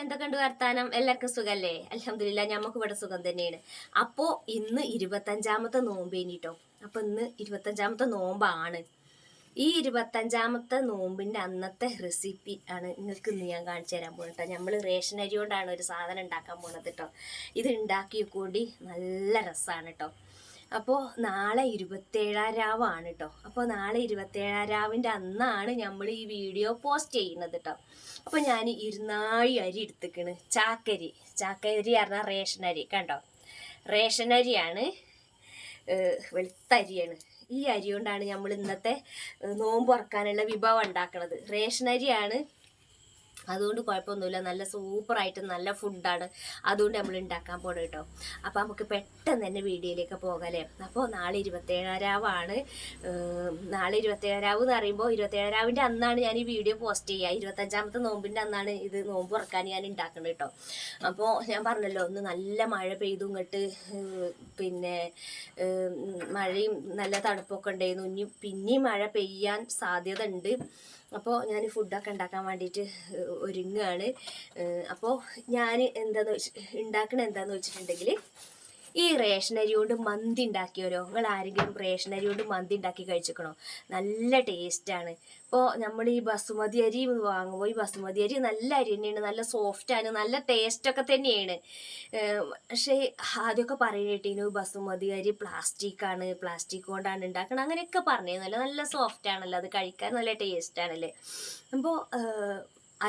എന്തൊക്കെയുണ്ട് വർത്താനം? എല്ലാവർക്കും സുഖല്ലേ? അൽഹംദുലില്ലാ, ഞമ്മക്ക് ഇവിടെ സുഖം തന്നെയാണ്. അപ്പോൾ ഇന്ന് 25ാമത്തെ നോമ്പേനിട്ടോ. അപ്പോൾ ഇന്ന് 25ാമത്തെ നോമ്പാണ്. ഈ 25ാമത്തെ നോമ്പിൻ്റെ അന്നത്തെ റെസിപ്പി ആണ് നിങ്ങൾക്ക് ഇന്ന് ഞാൻ കാണിച്ചു തരാൻ പോകുന്നത് കേട്ടോ. നമ്മൾ റേഷൻ അരി കൊണ്ടാണ് ഒരു സാധനം ഉണ്ടാക്കാൻ പോകുന്നത് കേട്ടോ. ഇത് ഉണ്ടാക്കി കൂടി നല്ല രസമാണ് കേട്ടോ. അപ്പോൾ നാളെ 27ാം രാവാണ് കേട്ടോ. അപ്പോൾ നാളെ 27ാം രാവിൻ്റെ അന്നാണ് നമ്മൾ ഈ വീഡിയോ പോസ്റ്റ് ചെയ്യുന്നത് കേട്ടോ. അപ്പോൾ ഞാൻ 2 അരി എടുത്തിക്കണ്. ചാക്കരി പറഞ്ഞാൽ റേഷൻ അരി കണ്ടോ. റേഷൻ അരിയാണ്, വെളുത്ത അരിയാണ്. ഈ അരി കൊണ്ടാണ് നമ്മൾ ഇന്നത്തെ നോമ്പ് തുറക്കാനുള്ള വിഭവം ഉണ്ടാക്കുന്നത്. റേഷൻ അരിയാണ്, അതുകൊണ്ട് കുഴപ്പമൊന്നുമില്ല. നല്ല സൂപ്പറായിട്ട് നല്ല ഫുഡാണ്. അതുകൊണ്ട് നമ്മൾ ഉണ്ടാക്കാൻ പോകണം കേട്ടോ. അപ്പോൾ നമുക്ക് പെട്ടെന്ന് തന്നെ വീഡിയോയിലേക്ക് പോകാമല്ലേ. അപ്പോൾ നാളെ 27ാം രാവാണ്. നാളെ 27ാം രാവ് എന്ന് പറയുമ്പോൾ 27ാം രാവിൻ്റെ അന്നാണ് ഞാൻ ഈ വീഡിയോ പോസ്റ്റ് ചെയ്യുക. 25ാമത്തെ നോമ്പിൻ്റെ അന്നാണ് ഇത് നോമ്പ് തുറക്കാൻ ഞാൻ ഉണ്ടാക്കുന്നത് കേട്ടോ. അപ്പോൾ ഞാൻ പറഞ്ഞല്ലോ, ഒന്ന് നല്ല മഴ പെയ്തു ഇങ്ങോട്ട്, പിന്നെ മഴയും നല്ല തണുപ്പൊക്കെ ഉണ്ടായിരുന്നു. ഇനി പിന്നെയും മഴ പെയ്യാൻ സാധ്യത ഉണ്ട്. അപ്പോൾ ഞാൻ ഫുഡൊക്കെ ഉണ്ടാക്കാൻ വേണ്ടിയിട്ട് ഒരുങ്ങുകയാണ്. അപ്പോൾ ഞാൻ എന്താണെന്ന് വെച്ചിട്ടുണ്ടെങ്കിൽ, ഈ റേഷൻ അരി കൊണ്ട് മന്തി ഉണ്ടാക്കിയവരോ? നിങ്ങൾ ആരെങ്കിലും റേഷൻ അരി കൊണ്ട് മന്തി ഉണ്ടാക്കി കഴിച്ചിക്കണോ? നല്ല ടേസ്റ്റാണ്. ഇപ്പോൾ നമ്മൾ ഈ ബസുമതി അരി വാങ്ങുമ്പോൾ, ഈ ബസുമതി അരി നല്ല അരി തന്നെയാണ്, നല്ല സോഫ്റ്റാണ്, നല്ല ടേസ്റ്റൊക്കെ തന്നെയാണ്. പക്ഷേ ആദ്യമൊക്കെ പറയുന്നേട്ടിന് ബസുമതി അരി പ്ലാസ്റ്റിക് കൊണ്ടാണ് ഉണ്ടാക്കണം, അങ്ങനെയൊക്കെ പറഞ്ഞിരുന്നല്ലോ. നല്ല സോഫ്റ്റാണല്ലോ, അത് കഴിക്കാൻ നല്ല ടേസ്റ്റാണല്ലേ. അപ്പോൾ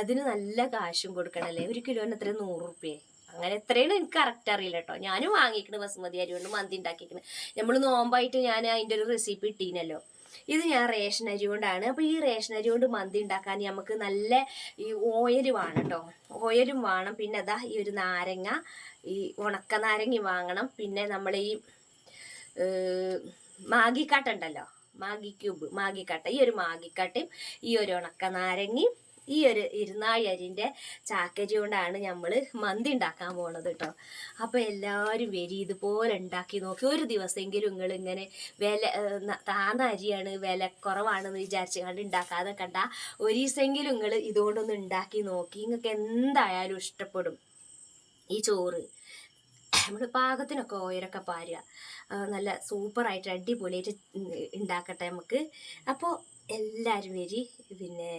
അതിന് നല്ല കാശും കൊടുക്കണമല്ലേ. 1 കിലോന് എത്ര? 100 റുപ്യ. അങ്ങനെ എത്രയാണ് എനിക്ക് കറക്റ്റ് അറിയില്ല കേട്ടോ. ഞാനും വാങ്ങിക്കണ് ബസുമതി അരി കൊണ്ട് മന്തി ഉണ്ടാക്കിക്കണ്. നമ്മൾ നോമ്പായിട്ട് ഞാൻ അതിൻ്റെ ഒരു റെസിപ്പി ഇട്ടീനല്ലോ. ഇത് ഞാൻ റേഷൻ അരി കൊണ്ടാണ്. അപ്പോൾ ഈ റേഷൻ അരി കൊണ്ട് മന്തി ഉണ്ടാക്കാൻ നമുക്ക് നല്ല ഈ ഓയിൽ വേണം കേട്ടോ. ഓയിലും വേണം. പിന്നെ അതാ ഈ ഒരു നാരങ്ങ, ഈ ഉണക്ക നാരങ്ങ വാങ്ങണം. പിന്നെ നമ്മൾ ഈ മാഗിക്കട്ട ഉണ്ടല്ലോ, മാഗി ക്യൂബ്, മാഗിക്കട്ട, ഈ ഒരു മാഗിക്കട്ടയും ഈ ഒരു ഉണക്ക നാരങ്ങയും ഈ ഒരു 2 അരിൻ്റെ ചാക്കരി കൊണ്ടാണ് നമ്മൾ മന്തി ഉണ്ടാക്കാൻ പോണത് കേട്ടോ. അപ്പോൾ എല്ലാവരും വരി, ഇതുപോലെ ഉണ്ടാക്കി നോക്കി. ഒരു ദിവസമെങ്കിലും നിങ്ങളിങ്ങനെ താന്ന അരിയാണ്, വില കുറവാണെന്ന് വിചാരിച്ച് കണ്ട് ഉണ്ടാക്കാതെ കണ്ട ഒരു ദിവസമെങ്കിലും നിങ്ങൾ ഇതുകൊണ്ടൊന്ന് ഉണ്ടാക്കി നോക്കി. നിങ്ങൾക്ക് എന്തായാലും ഇഷ്ടപ്പെടും. ഈ ചോറ് നമ്മൾ പാകത്തിനൊക്കെ ഓയിലൊക്കെ പാരുക, നല്ല സൂപ്പറായിട്ട് അടിപൊളിയായിട്ട് ഉണ്ടാക്കട്ടെ നമുക്ക്. അപ്പോൾ എല്ലാവരും വരി. പിന്നെ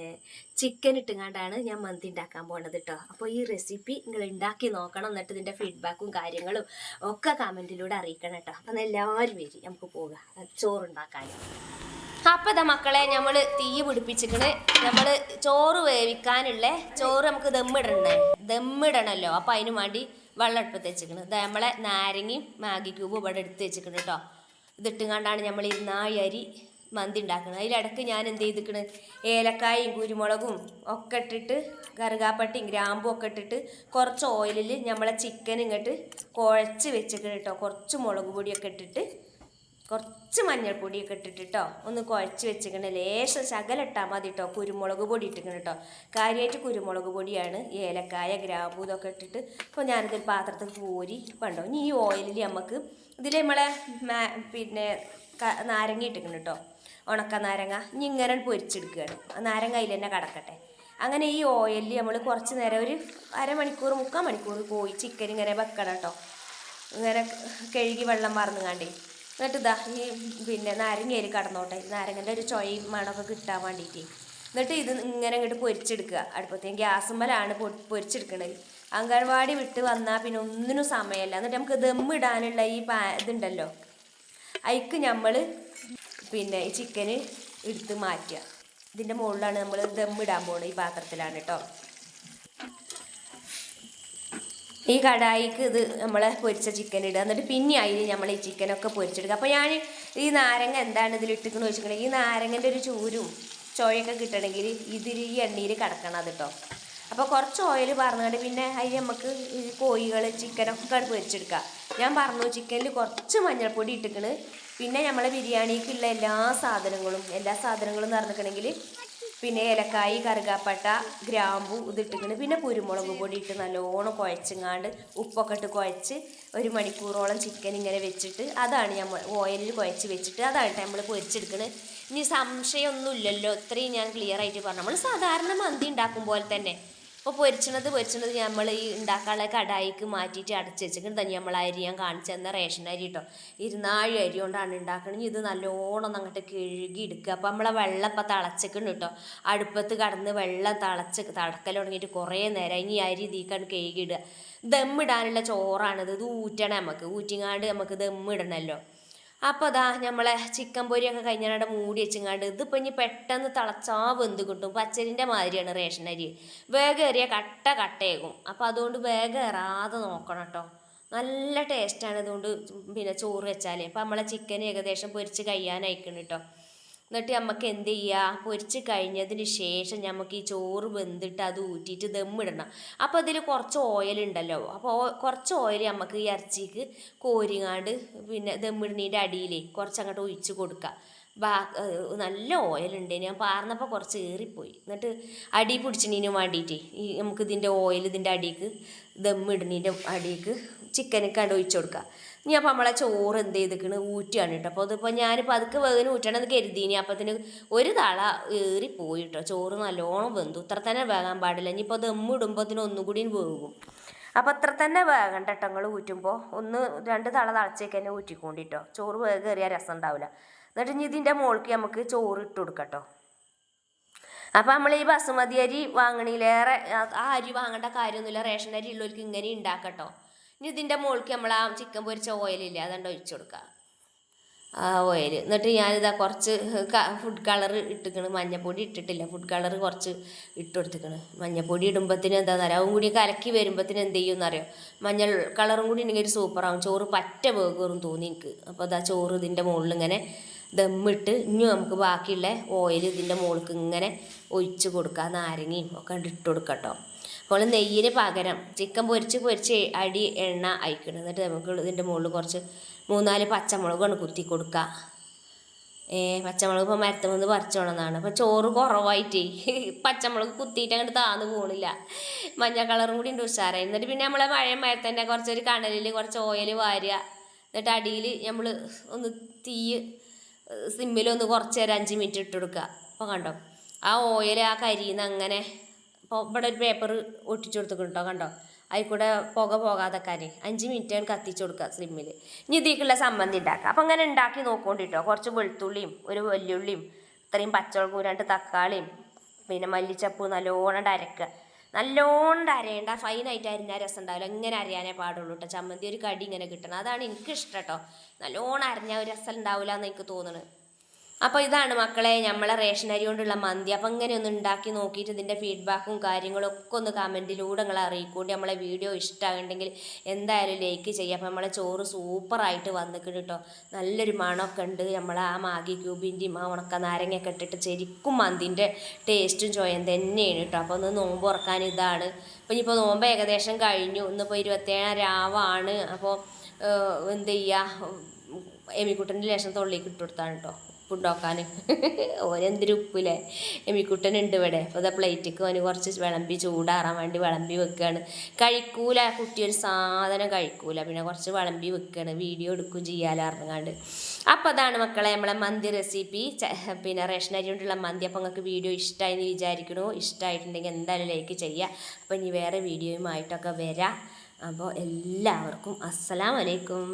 ചിക്കൻ ഇട്ടുകൊണ്ടാണ് ഞാൻ മന്തി ഉണ്ടാക്കാൻ പോണത് കേട്ടോ. അപ്പോൾ ഈ റെസിപ്പി നിങ്ങൾ ഉണ്ടാക്കി നോക്കണം. എന്നിട്ട് ഇതിൻ്റെ ഫീഡ്ബാക്കും കാര്യങ്ങളും ഒക്കെ കമൻറ്റിലൂടെ അറിയിക്കണം കേട്ടോ. അപ്പം എല്ലാവരും വരി, നമുക്ക് പോകാം ചോറുണ്ടാക്കാൻ. അപ്പോൾ ഇതാ മക്കളെ, നമ്മൾ തീ പിടിപ്പിച്ചിക്കണ്. നമ്മൾ ചോറ് വേവിക്കാനുള്ള ചോറ് നമുക്ക് ദമ്മിടണമല്ലോ. അപ്പോൾ അതിന് വേണ്ടി വെള്ളം അടുപ്പത്ത് വെച്ചിക്കണ്. ഇത് നമ്മളെ നാരങ്ങയും മാഗി ക്യൂബും ഇവിടെ എടുത്ത് വെച്ചിക്കണ് കേട്ടോ. ഇതിട്ടുകൊണ്ടാണ് നമ്മൾ 2 അരി മന്തി ഉണ്ടാക്കുന്നത്. അതിലിടക്ക് ഞാൻ എന്ത് ചെയ്തിക്കണ്, ഏലക്കായും കുരുമുളകും ഒക്കെ ഇട്ടിട്ട്, കറുകാപ്പട്ടിയും ഗ്രാമ്പും ഒക്കെ ഇട്ടിട്ട് കുറച്ച് ഓയിലിൽ നമ്മളെ ചിക്കൻ ഇങ്ങോട്ട് കുഴച്ച് വെച്ചിക്കണം കേട്ടോ. കുറച്ച് മുളക് പൊടിയൊക്കെ ഇട്ടിട്ട്, കുറച്ച് മഞ്ഞൾപ്പൊടിയൊക്കെ ഇട്ടിട്ട് കേട്ടോ ഒന്ന് കുഴച്ച് വെച്ചിക്കണം. ലേശം ശകലം ഇട്ടാൽ മതി കേട്ടോ. കുരുമുളക് പൊടി ഇട്ടിക്കണം കേട്ടോ. കാര്യമായിട്ട് കുരുമുളക് പൊടിയാണ്. ഏലക്കായ ഗ്രാമ്പൂ ഇതൊക്കെ ഇട്ടിട്ട് ഇപ്പോൾ ഞാനിതൊരു പാത്രത്തിൽ കോരി കണ്ടോ. ഇനി ഈ ഓയിലിൽ നമുക്ക് ഇതിൽ നമ്മളെ പിന്നെ നാരങ്ങ ഇട്ടിക്കണം കേട്ടോ, ഉണക്ക നാരങ്ങ. ഇനി ഇങ്ങനെ പൊരിച്ചെടുക്കുകയാണ്. നാരങ്ങ അതിൽ തന്നെ കിടക്കട്ടെ. അങ്ങനെ ഈ ഓയിലിൽ നമ്മൾ കുറച്ച് നേരം, ഒരു അരമണിക്കൂർ 3/4 മണിക്കൂർ ചിക്കൻ ഇങ്ങനെ വെക്കണം കേട്ടോ. ഇങ്ങനെ കഴുകി വെള്ളം മറന്നുകാണ്ടേ. എന്നിട്ട് ഇതാ ഈ പിന്നെ നാരങ്ങയിൽ കടന്നോട്ടെ, നാരങ്ങൻ്റെ ഒരു ചൊയയും മണമൊക്കെ കിട്ടാൻ വേണ്ടിയിട്ട്. എന്നിട്ട് ഇത് ഇങ്ങനെ ഇങ്ങോട്ട് പൊരിച്ചെടുക്കുക. അടുപ്പത്തേക്ക് ഗ്യാസുമ്മലാണ് പൊരിച്ചെടുക്കണത്. അംഗൻവാടി വിട്ട് വന്നാൽ പിന്നെ ഒന്നിനും സമയമല്ല. എന്നിട്ട് നമുക്ക് ദമ്മിടാനുള്ള ഈ ഇതുണ്ടല്ലോ, അതിക്ക് നമ്മൾ പിന്നെ ഈ ചിക്കന് എടുത്ത് മാറ്റുക. ഇതിൻ്റെ മുകളിലാണ് നമ്മൾ ദമ്മിടാൻ പോകുന്നത്. ഈ പാത്രത്തിലാണ് കേട്ടോ. ഈ കടായിക്ക് ഇത് നമ്മളെ പൊരിച്ച ചിക്കൻ ഇടുക. എന്നിട്ട് പിന്നെ അതിൽ നമ്മൾ ഈ ചിക്കനൊക്കെ പൊരിച്ചെടുക്കുക. അപ്പോൾ ഞാൻ ഈ നാരങ്ങ എന്താണ് ഇതിലിട്ടിക്കണമെന്ന് വെച്ചിട്ടുണ്ടെങ്കിൽ, ഈ നാരങ്ങൻ്റെ ഒരു ചൂരും ചോയൊക്കെ കിട്ടണമെങ്കിൽ ഇതിൽ ഈ എണ്ണയിൽ കിടക്കണം അത് കേട്ടോ. അപ്പോൾ കുറച്ച് ഓയിൽ പറഞ്ഞുകൊണ്ട് പിന്നെ അതിൽ നമുക്ക് ഈ കോഴികൾ ചിക്കനൊക്കെ പൊരിച്ചെടുക്കുക. ഞാൻ പറഞ്ഞു, ചിക്കനിൽ കുറച്ച് മഞ്ഞൾപ്പൊടി ഇട്ടിക്കണ്. പിന്നെ നമ്മളെ ബിരിയാണിക്കുള്ള എല്ലാ സാധനങ്ങളും എന്ന് പറഞ്ഞിട്ടുണ്ടെങ്കിൽ, പിന്നെ ഏലക്കായി, കറുകാപ്പട്ട, ഗ്രാമ്പു ഇതിട്ടിക്കണ്. പിന്നെ കുരുമുളക് പൊടി ഇട്ട് നല്ലോണം കുഴച്ചങ്ങാണ്ട് ഉപ്പൊക്കെ ഇട്ട് കുഴച്ച് 1 മണിക്കൂറോളം ചിക്കൻ ഇങ്ങനെ വെച്ചിട്ട്, അതാണ് നമ്മൾ ഓയിലിൽ കുഴച്ച് വെച്ചിട്ട് അതാണ് നമ്മൾ പൊരിച്ചെടുക്കണത്. ഇനി സംശയമൊന്നുമില്ലല്ലോ, ഇത്രയും ഞാൻ ക്ലിയർ ആയിട്ട് പറഞ്ഞു. നമ്മൾ സാധാരണ മന്തി ഉണ്ടാക്കും പോലെ തന്നെ അപ്പോൾ പൊരിച്ചണത് നമ്മൾ ഈ ഉണ്ടാക്കാനുള്ള കടായിക്ക് മാറ്റിയിട്ട് അടച്ച് വെച്ചിട്ട് തന്നെ നമ്മൾ അരി ഞാൻ കാണിച്ചു തന്ന റേഷൻ അരി കേട്ടോ 24 അരി കൊണ്ടാണ് ഉണ്ടാക്കണമെങ്കിൽ ഇത് നല്ലോണം അങ്ങോട്ട് കഴുകി എടുക്കുക. അപ്പോൾ നമ്മളെ വെള്ളം ഇപ്പം തിളച്ചിക്കണം കേട്ടോ. അടുപ്പത്ത് കടന്ന് വെള്ളം തിളക്കൽ തുടങ്ങിയിട്ട് കുറേ നേരം ഇനി അരി തീക്കാണ്ട് കഴുകിയിടുക. ദമ്മിടാനുള്ള ചോറാണിത്. ഇത് ഊറ്റണം, നമുക്ക് ഊറ്റിങ്ങാണ്ട് നമുക്ക് ദമ്മിടണമല്ലോ. അപ്പോൾ അതാ നമ്മളെ ചിക്കൻ പൊരിയൊക്കെ കഴിഞ്ഞാണ്ട് മൂടി വെച്ചിങ്ങാണ്ട് ഇതിപ്പോൾ ഇനി പെട്ടെന്ന് തിളച്ചാ വെന്ത് കിട്ടും. പച്ചരിൻ്റെ മാതിരിയാണ് റേഷൻ അരി. വേഗം ഏറിയ കട്ടയാകും. അപ്പോൾ അതുകൊണ്ട് വേഗം ഏറാതെ നോക്കണം കേട്ടോ. നല്ല ടേസ്റ്റാണ് ഇതുകൊണ്ട് പിന്നെ ചോറ് വെച്ചാൽ. അപ്പോൾ നമ്മളെ ചിക്കൻ ഏകദേശം പൊരിച്ച് കഴിയാനായിക്കണം കേട്ടോ. എന്നിട്ട് നമുക്ക് എന്ത് ചെയ്യുക, പൊരിച്ച് കഴിഞ്ഞതിന് ശേഷം നമുക്ക് ഈ ചോറ് വെന്തിട്ട് അത് ഊറ്റിയിട്ട് ദമ്മിടണം. അപ്പോൾ അതിൽ കുറച്ച് ഓയിലുണ്ടല്ലോ, അപ്പോൾ കുറച്ച് ഓയിൽ നമുക്ക് ഈ ഇറച്ചിക്ക് കോരിങ്ങാണ്ട് പിന്നെ ദമ്മിടുന്നതിൻ്റെ അടിയിൽ കുറച്ച് അങ്ങോട്ട് ഒഴിച്ച് കൊടുക്കുക. നല്ല ഓയിലുണ്ട്, ഞാൻ പാർന്നപ്പോൾ കുറച്ച് ഏറിപ്പോയി. എന്നിട്ട് അടി പിടിച്ചിനു വേണ്ടിയിട്ട് ഈ നമുക്ക് ഇതിൻ്റെ ഓയിൽ ഇതിൻ്റെ അടിക്ക് ദമ്മിടുന്നതിൻ്റെ അടിക്ക് ചിക്കനൊക്കെ കണ്ട് ഒഴിച്ച് കൊടുക്കുക. ഇനി അപ്പോൾ നമ്മളെ ചോറ് എന്ത് ചെയ്തിക്കണ് ഊറ്റുകയാണ് കേട്ടോ. അപ്പോൾ അതിപ്പോൾ ഞാനിപ്പോൾ അതൊക്കെ വേഗം ഊറ്റണമെന്ന് കരുതിനി. അപ്പത്തിന് ഒരു തള ഏറിപ്പോയി കേട്ടോ. ചോറ് നല്ലോണം വെന്തു. ഇത്ര തന്നെ വേകാൻ പാടില്ല. ഇനിയിപ്പോൾ ദമ്മിടുമ്പോൾ ഒന്നുകൂടി വേകും. അപ്പോൾ അത്ര തന്നെ വേകണ്ട കേട്ടോ. നിങ്ങൾ ഊറ്റുമ്പോൾ 1-2 തള തിളച്ചേക്ക് തന്നെ ഊറ്റിക്കൊണ്ടിട്ടോ. ചോറ് വേഗം ഏറിയാൽ രസം ഉണ്ടാവില്ല. എന്നിട്ട് ഇനി ഇതിൻ്റെ മുകളിലേക്ക് നമുക്ക് ചോറ് ഇട്ട് കൊടുക്കാം കേട്ടോ. അപ്പോൾ നമ്മൾ ഈ ബസുമതി അരി വാങ്ങണേലേറെ ആ അരി വാങ്ങേണ്ട കാര്യമൊന്നുമില്ല. റേഷൻ അരി ഉള്ളവർക്ക് ഇങ്ങനെ ഉണ്ടാക്കട്ടോ. ഇനി ഇതിൻ്റെ മുകളിലേക്ക് നമ്മൾ ആ ചിക്കൻ പൊരിച്ച ഓയിലില്ലേ അതുകൊണ്ട് ഒഴിച്ചു കൊടുക്കുക, ആ ഓയിൽ. എന്നിട്ട് ഞാനിതാ കുറച്ച് ഫുഡ് കളർ ഇട്ടിക്കണ്. മഞ്ഞപ്പൊടി ഇട്ടിട്ടില്ല, ഫുഡ് കളർ കുറച്ച് ഇട്ട് കൊടുത്തിക്കണ്. മഞ്ഞപ്പൊടി ഇടുമ്പത്തിന് എന്താണെന്നറിയാം, അതും കൂടി കലക്കി വരുമ്പത്തിന് എന്ത് ചെയ്യുമെന്നറിയാം, മഞ്ഞൾ കളറും കൂടി ഉണ്ടെങ്കിൽ ഒരു സൂപ്പറാവും. ചോറ് പറ്റ വേഗം തോന്നി എനിക്ക്. അപ്പോൾ അതാ ചോറ് ഇതിൻ്റെ മുകളിൽ ഇങ്ങനെ ദമ്മിട്ട് ഇനി നമുക്ക് ബാക്കിയുള്ള ഓയിൽ ഇതിൻ്റെ മുകൾക്ക് ഇങ്ങനെ ഒഴിച്ച് കൊടുക്കുക. നാരങ്ങയും ഒക്കെ ഇട്ട് കൊടുക്കുക കേട്ടോ. അപ്പോൾ നെയ്യിന് പകരം ചിക്കൻ പൊരിച്ച് അടി എണ്ണ അയക്കണം. എന്നിട്ട് നമുക്ക് ഇതിൻ്റെ മുകളിൽ കുറച്ച് 3-4 പച്ചമുളകാണ് കുത്തി കൊടുക്കുക. പച്ചമുളക് ഇപ്പോൾ മരത്തുമെന്ന് പറിച്ചോണമെന്നാണ്. അപ്പോൾ ചോറ് കുറവായിട്ട് പച്ചമുളക് കുത്തിയിട്ട് അങ്ങോട്ട് താന്ന് പോകണില്ല. മഞ്ഞ കളറും കൂടി ഉണ്ട് ഉഷാറായി. എന്നിട്ട് പിന്നെ നമ്മളെ മരത്തന്നെ കുറച്ചൊരു കണലിൽ കുറച്ച് ഓയിൽ വാരുക. എന്നിട്ട് അടിയിൽ നമ്മൾ ഒന്ന് തീ സിമ്മിലൊന്ന് കുറച്ച് നേരം 5 മിനിറ്റ് ഇട്ട് കൊടുക്കുക. അപ്പോൾ കണ്ടോ ആ ഓയിൽ ആ കരിയിൽ നിന്ന് അങ്ങനെ. അപ്പോൾ ഇവിടെ ഒരു പേപ്പർ ഒട്ടിച്ചു കൊടുത്തിട്ടുണ്ട് കേട്ടോ. കണ്ടോ അതിൽക്കൂടെ പുക പോകാതെക്കാൻ 5 മിനിറ്റാണ് കത്തിച്ച് കൊടുക്കുക സ്ലിമ്മിൽ. ഇനി ഇതിലേക്കുള്ള സമ്മന്തി ഉണ്ടാക്കുക. അപ്പോൾ അങ്ങനെ ഉണ്ടാക്കി നോക്കൊണ്ടിട്ടോ. കുറച്ച് വെളുത്തുള്ളിയും ഒരു വലിയുള്ളിയും ഇത്രയും പച്ചമുളകും 2 തക്കാളിയും പിന്നെ മല്ലിച്ചപ്പ് നല്ലോണം അരക്കുക. നല്ലോണം അരയേണ്ട, ഫൈനായിട്ട് അരിഞ്ഞാൽ രസം ഉണ്ടാവില്ല. ഇങ്ങനെ അരയാനേ പാടുള്ളൂ കേട്ടോ. ചമ്മന്തി ഒരു കടി ഇങ്ങനെ കിട്ടണം, അതാണ് എനിക്കിഷ്ടം കേട്ടോ. നല്ലോണം അരഞ്ഞാൽ ഒരു രസം ഉണ്ടാവില്ല എന്ന് എനിക്ക് തോന്നുന്നത്. അപ്പോൾ ഇതാണ് മക്കളെ നമ്മളെ റേഷൻ അരി കൊണ്ടുള്ള മന്തി. അപ്പം ഇങ്ങനെ ഒന്ന് ഉണ്ടാക്കി നോക്കിയിട്ട് ഇതിൻ്റെ ഫീഡ്ബാക്കും കാര്യങ്ങളും ഒക്കെ ഒന്ന് കമൻറ്റിലൂടെ നിങ്ങൾ അറിയിക്കൂടി. നമ്മളെ വീഡിയോ ഇഷ്ടമാകുന്നുണ്ടെങ്കിൽ എന്തായാലും ലൈക്ക് ചെയ്യുക. അപ്പോൾ നമ്മളെ ചോറ് സൂപ്പറായിട്ട് വന്നിട്ടുണ്ട് കേട്ടോ. നല്ലൊരു മണമൊക്കെ ഉണ്ട്. നമ്മൾ ആ മാഗി ക്യൂബിൻ്റെയും ആ ഉണക്ക നാരങ്ങയൊക്കെ ഇട്ടിട്ട് ശരിക്കും മന്തിൻ്റെ ടേസ്റ്റും ചോയം തന്നെയാണ് കേട്ടോ. അപ്പോൾ ഒന്ന് നോമ്പ് തുറക്കാൻ ഇതാണ്. അപ്പോൾ ഇനിയിപ്പോൾ നോമ്പ് ഏകദേശം കഴിഞ്ഞു. ഇന്നിപ്പോൾ 27 രാവാണ്. അപ്പോൾ എന്ത് ചെയ്യുക, എമിക്കുട്ടൻ്റെ ലേശം തൊള്ളിലേക്ക് ഇട്ട് കൊടുത്താണ് കേട്ടോ ഉപ്പുണ്ടാക്കാൻ. ഓനെന്തൊരു ഉപ്പില്ലേ. എമിക്കുട്ടനുണ്ട് ഇവിടെ. അപ്പോൾ ഇതാ പ്ലേറ്റിക്ക് ഓന് കുറച്ച് വിളമ്പി ചൂടാറാൻ വേണ്ടി വിളമ്പി വെക്കുകയാണ്. കഴിക്കൂല കുട്ടി, ഒരു സാധനം കഴിക്കൂല. പിന്നെ കുറച്ച് വിളമ്പി വെക്കുകയാണ്, വീഡിയോ എടുക്കും ചെയ്യാലോ അറിഞ്ഞാണ്ട്. അപ്പോൾ അതാണ് മക്കളെ നമ്മളെ മന്തി റെസിപ്പി, പിന്നെ റേഷൻ അരി കൊണ്ടുള്ള മന്തി. അപ്പോൾ നിങ്ങൾക്ക് വീഡിയോ ഇഷ്ടമായി എന്ന് വിചാരിക്കണു. ഇഷ്ടമായിട്ടുണ്ടെങ്കിൽ എന്തായാലും ലൈക്ക് ചെയ്യുക. അപ്പോൾ ഇനി വേറെ വീഡിയോയുമായിട്ടൊക്കെ വരാം. അപ്പോൾ എല്ലാവർക്കും അസ്സലാമു അലൈക്കും.